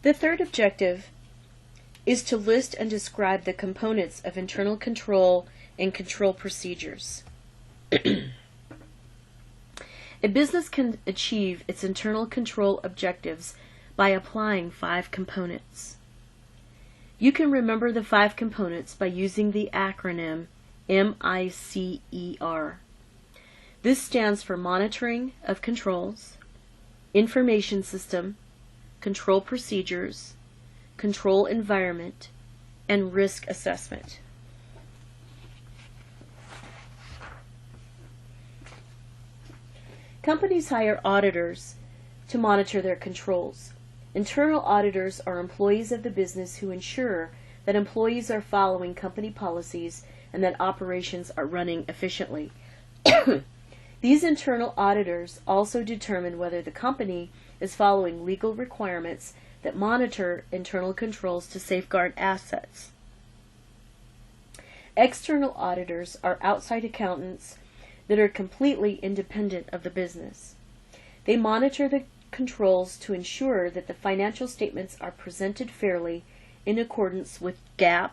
The third objective is to list and describe the components of internal control and control procedures. A business can achieve its internal control objectives by applying 5 components. You can remember the 5 components by using the acronym MICER. This stands for Monitoring of Controls, Information System, Control Procedures, Control Environment, and Risk Assessment. Companies hire auditors to monitor their controls. Internal auditors are employees of the business who ensure that employees are following company policies and that operations are running efficiently. These internal auditors also determine whether the company is following legal requirements that monitor internal controls to safeguard assets. External auditors are outside accountants that are completely independent of the business. They monitor the controls to ensure that the financial statements are presented fairly in accordance with GAAP,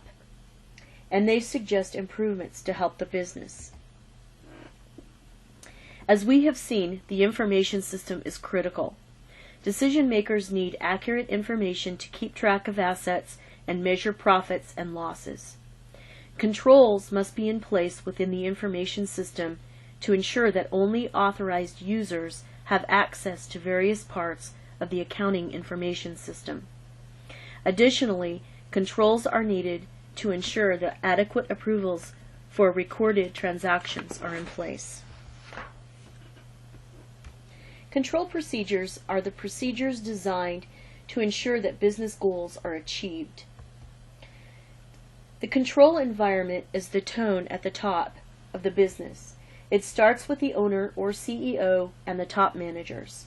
and they suggest improvements to help the business. As we have seen, the information system is critical. Decision makers need accurate information to keep track of assets and measure profits and losses. Controls must be in place within the information system to ensure that only authorized users have access to various parts of the accounting information system. Additionally, controls are needed to ensure that adequate approvals for recorded transactions are in place. Control procedures are the procedures designed to ensure that business goals are achieved. The control environment is the tone at the top of the business. It starts with the owner or CEO and the top managers.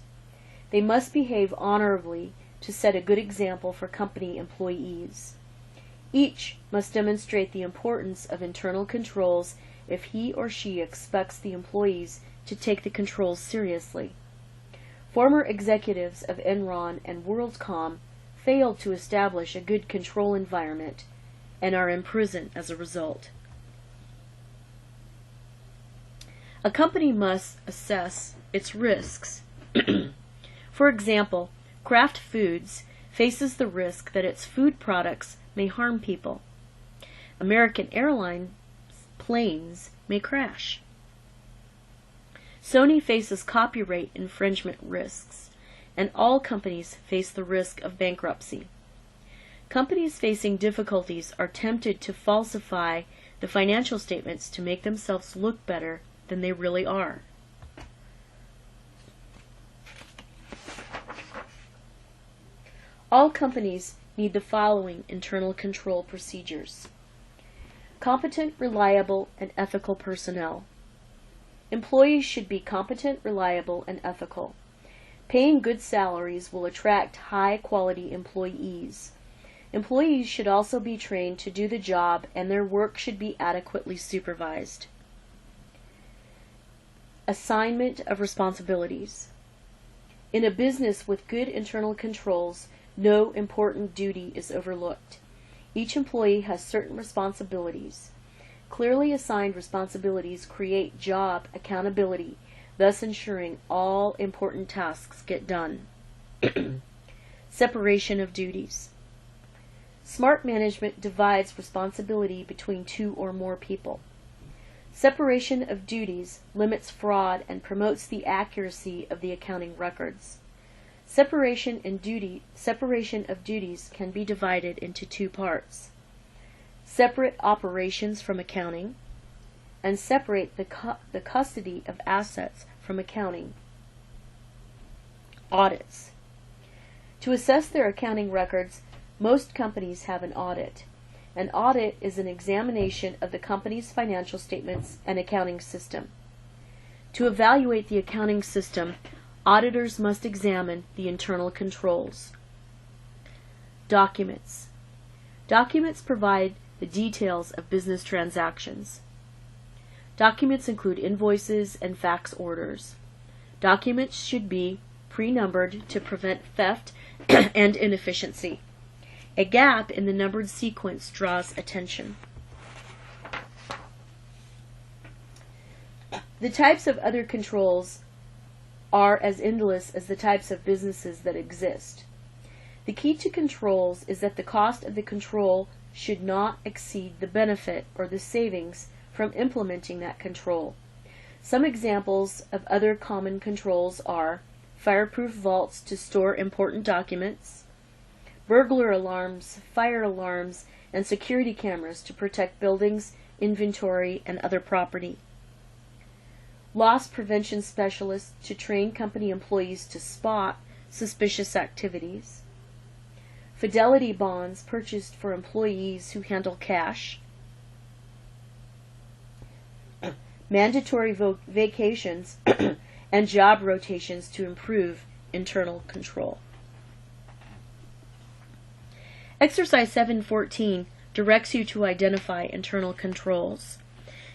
They must behave honorably to set a good example for company employees. Each must demonstrate the importance of internal controls if he or she expects the employees to take the controls seriously. Former executives of Enron and WorldCom failed to establish a good control environment and are in prison as a result. A company must assess its risks. For example, Kraft Foods faces the risk that its food products may harm people. American Airlines planes may crash. Sony faces copyright infringement risks, and all companies face the risk of bankruptcy. Companies facing difficulties are tempted to falsify the financial statements to make themselves look better than they really are. All companies need the following internal control procedures: competent, reliable, and ethical personnel. Employees should be competent, reliable, and ethical. Paying good salaries will attract high-quality employees. Employees should also be trained to do the job, and their work should be adequately supervised. Assignment of responsibilities. In a business with good internal controls, no important duty is overlooked. Each employee has certain responsibilities. Clearly assigned responsibilities create job accountability, thus ensuring all important tasks get done. Separation of duties. Smart management divides responsibility between 2 or more people. Separation of duties limits fraud and promotes the accuracy of the accounting records. Separation of duties can be divided into 2 parts. Separate operations from accounting, and separate the custody of assets from accounting. Audits. To assess their accounting records, most companies have an audit. An audit is an examination of the company's financial statements and accounting system. To evaluate the accounting system, auditors must examine the internal controls. Documents. Documents provide the details of business transactions. Documents include invoices and fax orders. Documents should be pre-numbered to prevent theft and inefficiency. A gap in the numbered sequence draws attention. The types of other controls are as endless as the types of businesses that exist. The key to controls is that the cost of the control should not exceed the benefit or the savings from implementing that control. Some examples of other common controls are fireproof vaults to store important documents, burglar alarms, fire alarms, and security cameras to protect buildings, inventory, and other property. Loss prevention specialists to train company employees to spot suspicious activities. Fidelity bonds purchased for employees who handle cash. Mandatory vacations and job rotations to improve internal control. Exercise 714 directs you to identify internal controls.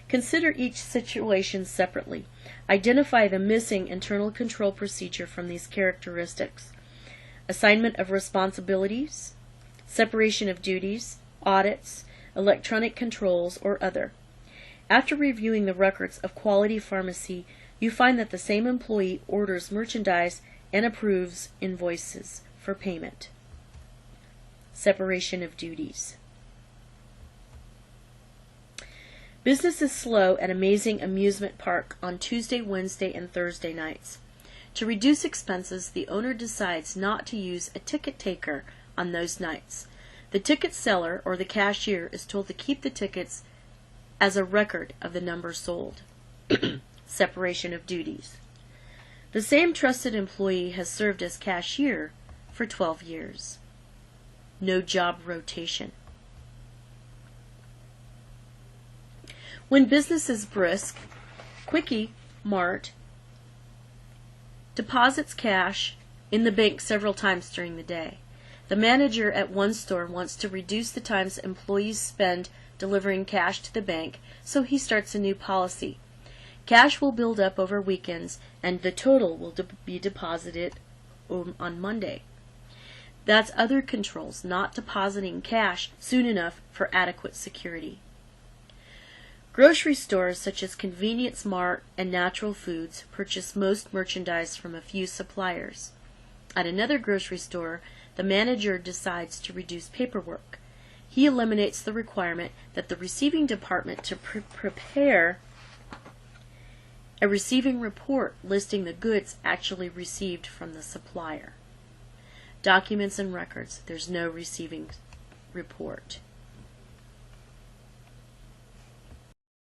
Consider each situation separately. Identify the missing internal control procedure from these characteristics. Assignment of responsibilities, separation of duties, audits, electronic controls, or other. After reviewing the records of quality pharmacy, you find that the same employee orders merchandise and approves invoices for payment. Separation of duties. Business is slow at Amazing Amusement Park on Tuesday, Wednesday, and Thursday nights. To reduce expenses, the owner decides not to use a ticket taker on those nights. The ticket seller or the cashier is told to keep the tickets as a record of the number sold. Separation of duties. The same trusted employee has served as cashier for 12 years. No job rotation. When business is brisk, Quickie Mart deposits cash in the bank several times during the day. The manager at one store wants to reduce the times employees spend delivering cash to the bank, so he starts a new policy. Cash will build up over weekends, and the total will be deposited on Monday. That's other controls, not depositing cash soon enough for adequate security. Grocery stores such as Convenience Mart and Natural Foods purchase most merchandise from a few suppliers. At another grocery store, the manager decides to reduce paperwork. He eliminates the requirement that the receiving department to prepare a receiving report listing the goods actually received from the supplier. Documents and records. There's no receiving report.